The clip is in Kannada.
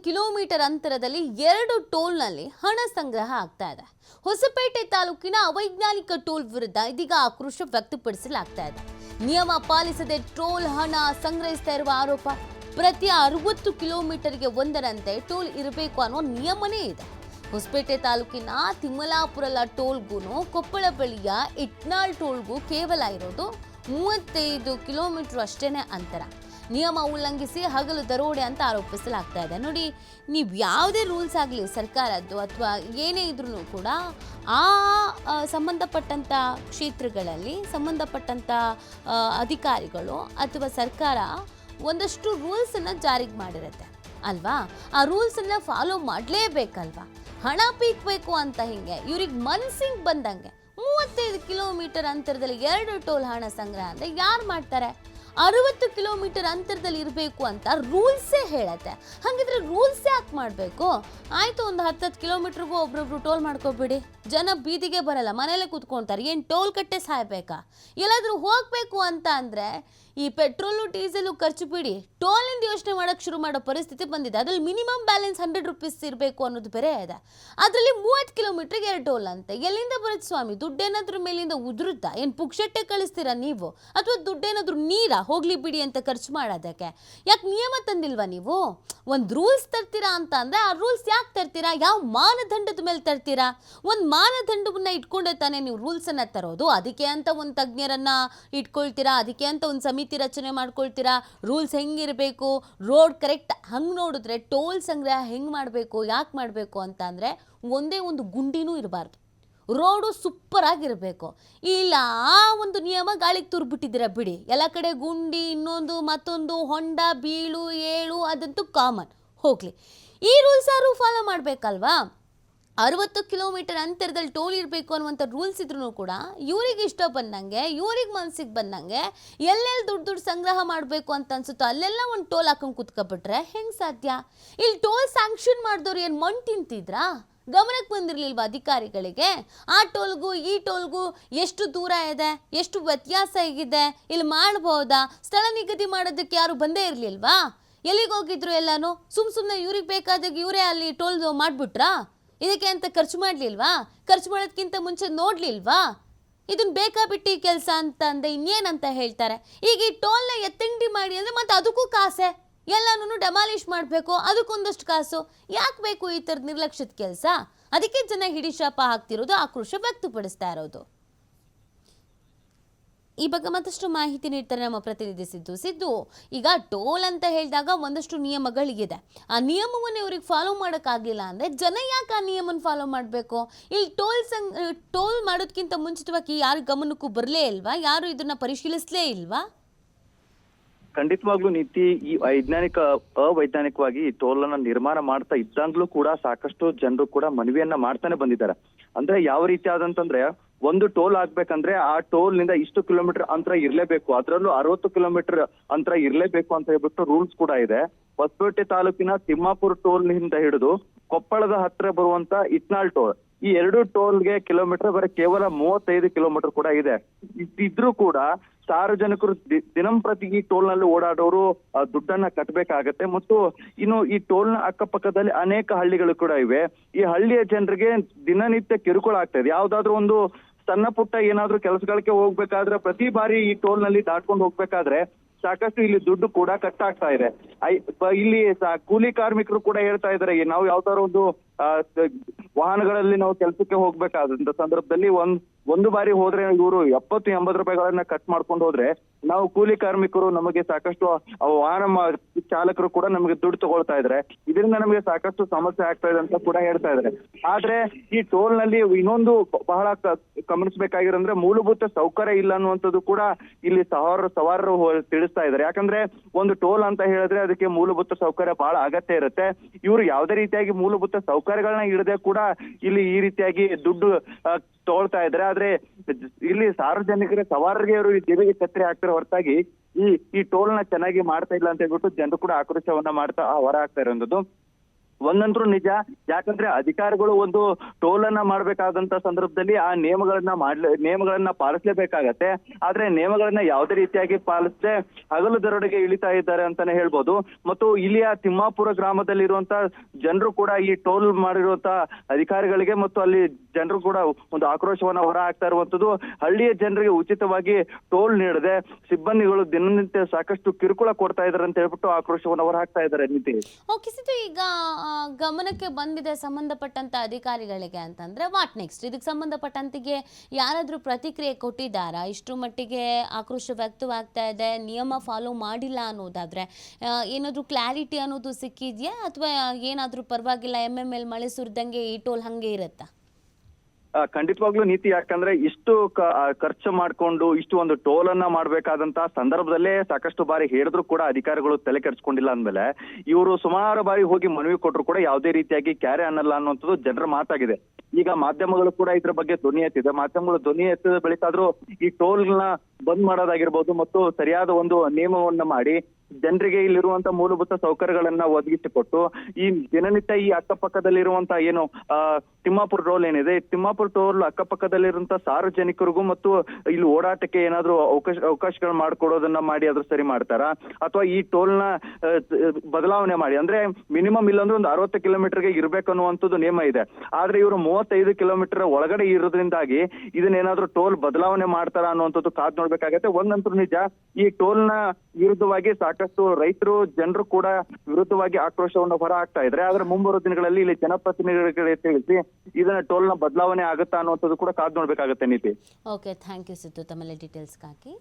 ಕಿಲೋಮೀಟರ್ ಅಂತರದಲ್ಲಿ 2 ಟೋಲ್ನಲ್ಲಿ ಹಣ ಸಂಗ್ರಹ ಆಗ್ತಾ ಇದೆ. ಹೊಸಪೇಟೆ ತಾಲೂಕಿನ ಅವೈಜ್ಞಾನಿಕ ಟೋಲ್ ವಿರುದ್ಧ ಇದೀಗ ಆಕ್ರೋಶ ವ್ಯಕ್ತಪಡಿಸಲಾಗ್ತಾ ಇದೆ. ನಿಯಮ ಪಾಲಿಸದೆ ಟೋಲ್ ಹಣ ಸಂಗ್ರಹಿಸ್ತಾ ಇರುವ ಆರೋಪ. ಪ್ರತಿ 60 ಕಿಲೋಮೀಟರ್ಗೆ ಒಂದರಂತೆ ಟೋಲ್ ಇರಬೇಕು ಅನ್ನೋ ನಿಯಮನೇ ಇದೆ. ಹೊಸಪೇಟೆ ತಾಲೂಕಿನ ತಿಮ್ಮಲಾಪುರ ಟೋಲ್ಗೂ ಕೊಪ್ಪಳ ಬಳಿಯ ಇಟ್ನಾಳ್ ಟೋಲ್ಗೂ ಕೇವಲ ಇರೋದು 35 ಕಿಲೋಮೀಟರ್ ಅಷ್ಟೇನೆ ಅಂತರ. ನಿಯಮ ಉಲ್ಲಂಘಿಸಿ ಹಗಲು ದರೋಡೆ ಅಂತ ಆರೋಪಿಸಲಾಗ್ತಾ ಇದೆ. ನೋಡಿ, ನೀವು ಯಾವುದೇ ರೂಲ್ಸ್ ಆಗಲಿ ಸರ್ಕಾರದ್ದು ಅಥವಾ ಏನೇ ಇದ್ರೂ ಕೂಡ ಆ ಸಂಬಂಧಪಟ್ಟಂಥ ಕ್ಷೇತ್ರಗಳಲ್ಲಿ ಸಂಬಂಧಪಟ್ಟಂಥ ಅಧಿಕಾರಿಗಳು ಅಥವಾ ಸರ್ಕಾರ ಒಂದಷ್ಟು ರೂಲ್ಸನ್ನು ಜಾರಿಗೆ ಮಾಡಿರುತ್ತೆ ಅಲ್ವಾ. ಆ ರೂಲ್ಸನ್ನು ಫಾಲೋ ಮಾಡಲೇಬೇಕಲ್ವಾ. ಹಣ ಪೀಕ್ಬೇಕು ಅಂತ ಹಿಂಗೆ ಇವ್ರಿಗೆ ಮನ್ಸಿಗೆ ಬಂದಂಗೆ 35 ಕಿಲೋಮೀಟರ್ ಅಂತರದಲ್ಲಿ 2 ಟೋಲ್ ಹಣ ಸಂಗ್ರಹ ಅಂದರೆ ಯಾರು ಮಾಡ್ತಾರೆ? 60 ಕಿಲೋಮೀಟರ್ ಅಂತರದಲ್ಲಿ ಇರಬೇಕು ಅಂತ ರೂಲ್ಸೇ ಹೇಳತ್ತೆ. ಹಾಗಿದ್ರೆ ರೂಲ್ಸ್ ಯಾಕೆ ಮಾಡಬೇಕು? ಆಯಿತು, ಒಂದು 10 ಕಿಲೋಮೀಟ್ರಿಗೂ ಒಬ್ರೊಬ್ರು ಟೋಲ್ ಮಾಡ್ಕೊಬಿಡಿ, ಜನ ಬೀದಿಗೆ ಬರಲ್ಲ, ಮನೇಲೆ ಕೂತ್ಕೊಳ್ತಾರೆ. ಏನು ಟೋಲ್ ಕಟ್ಟೆ ಸಾಯ್ಬೇಕಾ? ಎಲ್ಲಾದರೂ ಹೋಗಬೇಕು ಅಂತ ಅಂದರೆ ಈ ಪೆಟ್ರೋಲು ಡೀಸೆಲು ಖರ್ಚು ಬಿಡಿ, ಟೋಲಿಂದ ಯೋಚನೆ ಮಾಡೋಕ್ಕೆ ಶುರು ಮಾಡೋ ಪರಿಸ್ಥಿತಿ ಬಂದಿದೆ. ಅದರಲ್ಲಿ ಮಿನಿಮಮ್ ಬ್ಯಾಲೆನ್ಸ್ 100 ರೂಪೀಸ್ ಇರಬೇಕು ಅನ್ನೋದು ಬೇರೆ ಇದೆ. ಅದರಲ್ಲಿ 30 ಕಿಲೋಮೀಟ್ರಿಗೆ 2 ಟೋಲ್ ಅಂತೆ. ಎಲ್ಲಿಂದ ಬರುತ್ತೆ ಸ್ವಾಮಿ? ದುಡ್ಡೇನಾದ್ರೂ ಮೇಲಿಂದ ಉದುರುತ್ತಾ? ಏನು ಪುಕ್ಷಟ್ಟೆ ಕಳಿಸ್ತೀರಾ ನೀವು? ಅಥವಾ ದುಡ್ಡೇನಾದ್ರೂ ನೀರಾ ಹೋಗ್ಲಿ ಬಿಡಿ ಅಂತ ಖರ್ಚು ಮಾಡೋದಕ್ಕೆ? ಯಾಕೆ ನಿಯಮ ತಂದಿಲ್ವಾ ನೀವು? ಒಂದು ರೂಲ್ಸ್ ತರ್ತೀರಾ ಅಂತ ಅಂದರೆ ಆ ರೂಲ್ಸ್ ಯಾಕೆ ತರ್ತೀರಾ? ಯಾವ ಮಾನದಂಡದ ಮೇಲೆ ತರ್ತೀರಾ? ಒಂದು ಮಾನದಂಡವನ್ನ ಇಟ್ಕೊಂಡೆ ತಾನೇ ನೀವು ರೂಲ್ಸನ್ನು ತರೋದು. ಅದಕ್ಕೆ ಅಂತ ಒಂದು ತಜ್ಞರನ್ನು ಇಟ್ಕೊಳ್ತೀರಾ, ಅದಕ್ಕೆ ಅಂತ ಒಂದು ಸಮಿತಿ ರಚನೆ ಮಾಡ್ಕೊಳ್ತೀರಾ. ರೂಲ್ಸ್ ಹೆಂಗಿರಬೇಕು, ರೋಡ್ ಕರೆಕ್ಟ್ ಹಂಗೆ ನೋಡಿದ್ರೆ ಟೋಲ್ ಸಂಗ್ರಹ ಹೆಂಗೆ ಮಾಡಬೇಕು, ಯಾಕೆ ಮಾಡಬೇಕು ಅಂತ ಅಂದರೆ ಒಂದೇ ಒಂದು ಗುಂಡಿನೂ ಇರಬಾರ್ದು, ರೋಡು ಸೂಪರ್ ಆಗಿರಬೇಕು. ಇಲ್ಲ ಆ ಒಂದು ನಿಯಮ ಗಾಳಿಗೆ ತುರ್ಬಿಟ್ಟಿದ್ದೀರಾ ಬಿಡಿ. ಎಲ್ಲ ಕಡೆ ಗುಂಡಿ, ಇನ್ನೊಂದು ಮತ್ತೊಂದು, ಹೊಂಡ, ಬೀಳು ಏಳು ಅದಂತೂ ಕಾಮನ್. ಹೋಗಲಿ, ಈ ರೂಲ್ಸ್ ಯಾರು ಫಾಲೋ ಮಾಡಬೇಕಲ್ವಾ? 60 ಕಿಲೋಮೀಟರ್ ಅಂತರದಲ್ಲಿ ಟೋಲ್ ಇರಬೇಕು ಅನ್ನುವಂಥ ರೂಲ್ಸ್ ಇದ್ರೂ ಕೂಡ ಇವ್ರಿಗೆ ಇಷ್ಟ ಬಂದಂಗೆ, ಇವ್ರಿಗೆ ಮನಸ್ಸಿಗೆ ಬಂದಂಗೆ ಎಲ್ಲೆಲ್ಲಿ ದುಡ್ಡು ಸಂಗ್ರಹ ಮಾಡಬೇಕು ಅಂತ ಅನ್ಸುತ್ತೋ ಅಲ್ಲೆಲ್ಲ ಒಂದು ಟೋಲ್ ಹಾಕೊಂಡು ಕೂತ್ಕೊಬಿಟ್ರೆ ಹೆಂಗೆ ಸಾಧ್ಯ? ಇಲ್ಲಿ ಟೋಲ್ ಸ್ಯಾಂಕ್ಷನ್ ಮಾಡಿದವ್ರು ಏನು ಮಣ್ಣು ತಿಂತಿದ್ರಾ? ಗಮನಕ್ಕೆ ಬಂದಿರಲಿಲ್ವ ಅಧಿಕಾರಿಗಳಿಗೆ? ಆ ಟೋಲ್ಗೂ ಈ ಟೋಲ್ಗೂ ಎಷ್ಟು ದೂರ ಇದೆ, ಎಷ್ಟು ವ್ಯತ್ಯಾಸ ಹೇಗಿದೆ, ಇಲ್ಲಿ ಮಾಡ್ಬೋದಾ? ಸ್ಥಳ ನಿಗದಿ ಮಾಡೋದಕ್ಕೆ ಯಾರು ಬಂದೇ ಇರಲಿಲ್ವಾ? ಎಲ್ಲಿಗೆ ಹೋಗಿದ್ರು ಎಲ್ಲನೂ? ಸುಮ್ಮನೆ ಇವ್ರಿಗೆ ಬೇಕಾದಾಗ ಇವರೇ ಅಲ್ಲಿ ಟೋಲ್ ಮಾಡಿಬಿಟ್ರಾ? ಇದಕ್ಕೆ ಅಂತ ಖರ್ಚು ಮಾಡಲಿಲ್ವಾ? ಖರ್ಚು ಮಾಡೋದಕ್ಕಿಂತ ಮುಂಚೆ ನೋಡಲಿಲ್ವಾ? ಇದನ್ನು ಬೇಕಾಬಿಟ್ಟು ಕೆಲಸ ಅಂತ ಅಂದೆ ಇನ್ನೇನಂತ ಹೇಳ್ತಾರೆ. ಈಗ ಈ ಟೋಲ್ನ ಎತ್ತಂಗಡಿ ಮಾಡಿ ಅಂದರೆ ಮತ್ತೆ ಅದಕ್ಕೂ ಕಾಸೆ, ಎಲ್ಲನೂ ಡೆಮಾಲಿಷ್ ಮಾಡಬೇಕು, ಅದಕ್ಕೊಂದಷ್ಟು ಕಾಸು. ಯಾಕೆ ಬೇಕು ಈ ಥರದ ನಿರ್ಲಕ್ಷ್ಯದ ಕೆಲಸ? ಅದಕ್ಕೆ ಜನ ಹಿಡಿಶಾಪ ಹಾಕ್ತಿರೋದು, ಆಕ್ರೋಶ ವ್ಯಕ್ತಪಡಿಸ್ತಾ ಇರೋದು. ಈ ಬಗ್ಗೆ ಮತ್ತಷ್ಟು ಮಾಹಿತಿ ನೀಡ್ತಾರೆ ನಮ್ಮ ಪ್ರತಿನಿಧಿ ಸಿದ್ದು. ಈಗ ಟೋಲ್ ಅಂತ ಹೇಳಿದಾಗ ಒಂದಷ್ಟು ನಿಯಮಗಳಿಗಿದೆ. ಆ ನಿಯಮವನ್ನು ಇವ್ರಿಗೆ ಫಾಲೋ ಮಾಡೋಕ್ಕಾಗಲಿಲ್ಲ ಅಂದರೆ ಜನ ಯಾಕೆ ಆ ನಿಯಮನ ಫಾಲೋ ಮಾಡಬೇಕು? ಇಲ್ಲಿ ಟೋಲ್ ಮಾಡೋದಕ್ಕಿಂತ ಮುಂಚಿತವಾಗಿ ಯಾರ ಗಮನಕ್ಕೂ ಬರಲೇ ಇಲ್ವಾ? ಯಾರು ಇದನ್ನ ಪರಿಶೀಲಿಸಲೇ ಇಲ್ವಾ? ಖಂಡಿತವಾಗ್ಲೂ ನೀತಿ ಈ ಅವೈಜ್ಞಾನಿಕವಾಗಿ ಈ ಟೋಲ್ ಅನ್ನ ನಿರ್ಮಾಣ ಮಾಡ್ತಾ ಇದ್ದಾಗ್ಲೂ ಕೂಡ ಸಾಕಷ್ಟು ಜನರು ಕೂಡ ಮನವಿಯನ್ನ ಮಾಡ್ತಾನೆ ಬಂದಿದ್ದಾರೆ. ಅಂದ್ರೆ ಯಾವ ರೀತಿ ಆದಂತಂದ್ರೆ, ಒಂದು ಟೋಲ್ ಆಗ್ಬೇಕಂದ್ರೆ ಆ ಟೋಲ್ ನಿಂದ ಇಷ್ಟು ಕಿಲೋಮೀಟರ್ ಅಂತರ ಇರ್ಲೇಬೇಕು, ಅದರಲ್ಲೂ 60 ಕಿಲೋಮೀಟರ್ ಅಂತರ ಇರ್ಲೇಬೇಕು ಅಂತ ಹೇಳ್ಬಿಟ್ಟು ರೂಲ್ಸ್ ಕೂಡ ಇದೆ. ಹೊಸಪೇಟೆ ತಾಲೂಕಿನ ತಿಮ್ಮಾಪುರ ಟೋಲ್ ನಿಂದ ಹಿಡಿದು ಕೊಪ್ಪಳದ ಹತ್ರ ಬರುವಂತ ಇಟ್ನಾಳ್ ಟೋಲ್, ಈ 2 ಟೋಲ್ಗೆ ಕಿಲೋಮೀಟರ್ ಬರೀ ಕೇವಲ 35 ಕಿಲೋಮೀಟರ್ ಕೂಡ ಇದೆ. ಇದ್ರೂ ಕೂಡ ಸಾರ್ವಜನಿಕರು ದಿನಂಪ್ರತಿ ಈ ಟೋಲ್ ನಲ್ಲಿ ಓಡಾಡೋರು ದುಡ್ಡನ್ನ ಕಟ್ಟಬೇಕಾಗತ್ತೆ. ಮತ್ತು ಇನ್ನು ಈ ಟೋಲ್ ನ ಅಕ್ಕಪಕ್ಕದಲ್ಲಿ ಅನೇಕ ಹಳ್ಳಿಗಳು ಕೂಡ ಇವೆ. ಈ ಹಳ್ಳಿಯ ಜನರಿಗೆ ದಿನನಿತ್ಯ ಕಿರುಕುಳ ಆಗ್ತಾ ಇದೆ. ಯಾವ್ದಾದ್ರು ಒಂದು ಸಣ್ಣ ಪುಟ್ಟ ಏನಾದ್ರೂ ಕೆಲಸಗಳಿಗೆ ಹೋಗ್ಬೇಕಾದ್ರೆ ಪ್ರತಿ ಬಾರಿ ಈ ಟೋಲ್ ನಲ್ಲಿ ದಾಟ್ಕೊಂಡು ಹೋಗ್ಬೇಕಾದ್ರೆ ಸಾಕಷ್ಟು ಇಲ್ಲಿ ದುಡ್ಡು ಕೂಡ ಕಟ್ಟಾಗ್ತಾ ಇದೆ. ಇಲ್ಲಿ ಕೂಲಿ ಕಾರ್ಮಿಕರು ಕೂಡ ಹೇಳ್ತಾ ಇದ್ದಾರೆ, ನಾವು ಯಾವ್ದಾದ್ರು ಒಂದು ವಾಹನಗಳಲ್ಲಿ ನಾವು ಕೆಲಸಕ್ಕೆ ಹೋಗ್ಬೇಕಾದಂತ ಸಂದರ್ಭದಲ್ಲಿ ಒಂದು ಬಾರಿ ಹೋದ್ರೆ ಇವರು 70-80 ರೂಪಾಯಿಗಳನ್ನ ಕಟ್ ಮಾಡ್ಕೊಂಡು ಹೋದ್ರೆ ನಾವು ಕೂಲಿ ಕಾರ್ಮಿಕರು ನಮಗೆ ಸಾಕಷ್ಟು ವಾಹನ ಚಾಲಕರು ಕೂಡ ನಮಗೆ ದುಡ್ಡು ತಗೊಳ್ತಾ ಇದ್ದಾರೆ. ಇದರಿಂದ ನಮಗೆ ಸಾಕಷ್ಟು ಸಮಸ್ಯೆ ಆಗ್ತಾ ಇದೆ ಅಂತ ಕೂಡ ಹೇಳ್ತಾ ಇದ್ದಾರೆ. ಆದ್ರೆ ಈ ಟೋಲ್ ನಲ್ಲಿ ಇನ್ನೊಂದು ಬಹಳ ಗಮನಿಸಬೇಕಾಗಿರಂದ್ರೆ ಮೂಲಭೂತ ಸೌಕರ್ಯ ಇಲ್ಲ ಅನ್ನುವಂಥದ್ದು ಕೂಡ ಇಲ್ಲಿ ಸವಾರರು ತಿಳಿಸ್ತಾ ಇದ್ದಾರೆ. ಯಾಕಂದ್ರೆ ಒಂದು ಟೋಲ್ ಅಂತ ಹೇಳಿದ್ರೆ ಅದಕ್ಕೆ ಮೂಲಭೂತ ಸೌಕರ್ಯ ಬಹಳ ಅಗತ್ಯ ಇರುತ್ತೆ. ಇವರು ಯಾವುದೇ ರೀತಿಯಾಗಿ ಮೂಲಭೂತ ಸೌಕರ್ಯಗಳನ್ನ ಇಡದೆ ಕೂಡ ಇಲ್ಲಿ ಈ ರೀತಿಯಾಗಿ ದುಡ್ಡು ತಗೊಳ್ತಾ ಇದ್ದಾರೆ. ಆದ್ರೆ ಇಲ್ಲಿ ಸಾರ್ವಜನಿಕರ ಸವಾರರಿಗೆ ಅವರು ಜೀವಿಗೆ ಛತ್ರಿ ಹಾಕ್ತಾರೆ ಹೊರತಾಗಿ ಈ ಟೋಲ್ ನ ಚೆನ್ನಾಗಿ ಮಾಡ್ತಾ ಇಲ್ಲ ಅಂತ ಹೇಳ್ಬಿಟ್ಟು ಜನರು ಕೂಡ ಆಕ್ರೋಶವನ್ನ ಮಾಡ್ತಾ ಹೊರ ಹಾಕ್ತಾ ಇರೋದು. ಒಂದಂತರೂ ನಿಜ. ಯಾಕಂದ್ರೆ ಅಧಿಕಾರಿಗಳು ಒಂದು ಟೋಲ್ ಅನ್ನ ಮಾಡ್ಬೇಕಾದಂತ ಸಂದರ್ಭದಲ್ಲಿ ಆ ನಿಯಮಗಳನ್ನ ಪಾಲಿಸಲೇಬೇಕಾಗತ್ತೆ. ಆದ್ರೆ ನಿಯಮಗಳನ್ನ ಯಾವುದೇ ರೀತಿಯಾಗಿ ಪಾಲಿಸದೆ ಹಗಲು ದರೋಡೆಗೆ ಇಳಿತಾ ಇದ್ದಾರೆ ಅಂತಾನೆ ಹೇಳ್ಬೋದು. ಮತ್ತು ಇಲ್ಲಿಯ ತಿಮ್ಮಾಪುರ ಗ್ರಾಮದಲ್ಲಿರುವಂತ ಜನರು ಕೂಡ ಈ ಟೋಲ್ ಮಾಡಿರುವಂತ ಅಧಿಕಾರಿಗಳಿಗೆ ಮತ್ತು ಅಲ್ಲಿ ಜನರು ಕೂಡ ಒಂದು ಆಕ್ರೋಶವನ್ನ ಹೊರ ಹಾಕ್ತಾ ಇರುವಂತದ್ದು. ಹಳ್ಳಿಯ ಜನರಿಗೆ ಉಚಿತವಾಗಿ ಟೋಲ್ ನೀಡದೆ ಸಿಬ್ಬಂದಿಗಳು ದಿನನಿತ್ಯ ಸಾಕಷ್ಟು ಕಿರುಕುಳ ಕೊಡ್ತಾ ಇದಾರೆ ಅಂತ ಹೇಳ್ಬಿಟ್ಟು ಆಕ್ರೋಶವನ್ನ ಹೊರ ಹಾಕ್ತಾ ಇದ್ದಾರೆ. ನೀತಿ ಓಕೆ ಸಿದ್ದು, ಈಗ ಗಮನಕ್ಕೆ ಬಂದಿದೆ ಸಂಬಂಧಪಟ್ಟಂತ ಅಧಿಕಾರಿಗಳಿಗೆ ಅಂತಂದ್ರೆ ವಾಟ್ ನೆಕ್ಸ್ಟ್? ಇದಕ್ಕೆ ಸಂಬಂಧಪಟ್ಟಂತಿಗೆ ಯಾರಾದ್ರೂ ಪ್ರತಿಕ್ರಿಯೆ ಕೊಟ್ಟಿದ್ದಾರಾ? ಇಷ್ಟರ ಮಟ್ಟಿಗೆ ಆಕ್ರೋಶ ವ್ಯಕ್ತವಾಗ್ತಾ ಇದೆ, ನಿಯಮ ಫಾಲೋ ಮಾಡಿಲ್ಲ ಅನ್ನೋದಾದ್ರೆ ಏನಾದ್ರೂ ಕ್ಲಾರಿಟಿ ಅನ್ನೋದು ಸಿಕ್ಕಿದ್ಯಾ, ಅಥವಾ ಏನಾದ್ರೂ ಪರವಾಗಿಲ್ಲ MML ಮಳೆ ಸುರಿದಂಗೆ ಈ ಟೋಲ್ ಹಂಗೆ ಇರುತ್ತಾ? ಖಂಡಿತವಾಗ್ಲೂ ನೀತಿ. ಯಾಕಂದ್ರೆ ಇಷ್ಟು ಖರ್ಚು ಮಾಡ್ಕೊಂಡು ಇಷ್ಟು ಒಂದು ಟೋಲ್ ಅನ್ನ ಮಾಡ್ಬೇಕಾದಂತ ಸಂದರ್ಭದಲ್ಲೇ ಸಾಕಷ್ಟು ಬಾರಿ ಹೇಳಿದ್ರು ಕೂಡ ಅಧಿಕಾರಿಗಳು ತಲೆ ಕೆಡಿಸ್ಕೊಂಡಿಲ್ಲ ಅಂದ್ಮೇಲೆ ಇವರು ಸುಮಾರು ಬಾರಿ ಹೋಗಿ ಮನವಿ ಕೊಟ್ಟರು ಕೂಡ ಯಾವುದೇ ರೀತಿಯಾಗಿ ಕ್ಯಾರೆ ಅನ್ನಲ್ಲ ಅನ್ನುವಂಥದ್ದು ಜನರ ಮಾತಾಗಿದೆ. ಈಗ ಮಾಧ್ಯಮಗಳು ಕೂಡ ಇದ್ರ ಬಗ್ಗೆ ಧ್ವನಿ ಎತ್ತಿದೆ. ಮಾಧ್ಯಮಗಳು ಧ್ವನಿ ಎತ್ತಿದ ಬಳಿಕಾದ್ರೂ ಈ ಟೋಲ್ನ ಬಂದ್ ಮಾಡೋದಾಗಿರ್ಬೋದು ಮತ್ತು ಸರಿಯಾದ ಒಂದು ನಿಯಮವನ್ನ ಮಾಡಿ ಜನರಿಗೆ ಇಲ್ಲಿರುವಂತ ಮೂಲಭೂತ ಸೌಕರ್ಯಗಳನ್ನ ಒದಗಿಸಿಕೊಟ್ಟು ಈ ದಿನನಿತ್ಯ ಈ ಅಕ್ಕಪಕ್ಕದಲ್ಲಿರುವಂತ ಏನು ತಿಮ್ಮಾಪುರ ಟೋಲ್ ಏನಿದೆ, ತಿಮ್ಮಾಪುರ ಟೋಲ್ ಅಕ್ಕಪಕ್ಕದಲ್ಲಿರುವಂತ ಸಾರ್ವಜನಿಕರಿಗೂ ಮತ್ತು ಇಲ್ಲಿ ಓಡಾಟಕ್ಕೆ ಏನಾದ್ರೂ ಅವಕಾಶಗಳು ಮಾಡ್ಕೊಡೋದನ್ನ ಮಾಡಿ ಅದ್ರ ಸರಿ ಮಾಡ್ತಾರ, ಅಥವಾ ಈ ಟೋಲ್ನ ಬದಲಾವಣೆ ಮಾಡಿ, ಅಂದ್ರೆ ಮಿನಿಮಮ್ ಇಲ್ಲಾಂದ್ರೆ ಒಂದು 60 ಕಿಲೋಮೀಟರ್ಗೆ ಇರ್ಬೇಕು ಅನ್ನುವಂಥದ್ದು ನಿಯಮ ಇದೆ. ಆದ್ರೆ ಇವರು 35 ಕಿಲೋಮೀಟರ್ ಒಳಗಡೆ ಇರೋದ್ರಿಂದಾಗಿ ಇದನ್ನೇನಾದ್ರೂ ಟೋಲ್ ಬದಲಾವಣೆ ಮಾಡ್ತಾರ ಅನ್ನುವಂಥದ್ದು ಕಾದ್ ನೋಡ್ಬೇಕಾಗತ್ತೆ. ಒಂದಂತೂ ನಿಜ, ಈ ಟೋಲ್ನ ವಿರುದ್ಧವಾಗಿ ಸಾಕಷ್ಟು ರೈತರು ಜನರು ಕೂಡ ವಿರುದ್ಧವಾಗಿ ಆಕ್ರೋಶವನ್ನು ಹೊರ ಹಾಕ್ತಾ ಇದ್ರೆ. ಆದ್ರೆ ಮುಂಬರುವ ದಿನಗಳಲ್ಲಿ ಇಲ್ಲಿ ಜನಪ್ರತಿನಿಧಿಗಳಿಗೆ ತಿಳಿಸಿ ಇದನ್ನ ಟೋಲ್ನ ಬದಲಾವಣೆ ಆಗುತ್ತಾ ಅನ್ನುವಂಥದ್ದು ಕೂಡ ಕಾದ್ ನೋಡ್ಬೇಕಾಗತ್ತೆ. ನೀತಿ ಓಕೆ, ಥ್ಯಾಂಕ್ ಯು ಸಿದ್ದು ತಮ್ಮೆಲ್ಲ ಡೀಟೇಲ್ಸ್ಗಾಗಿ.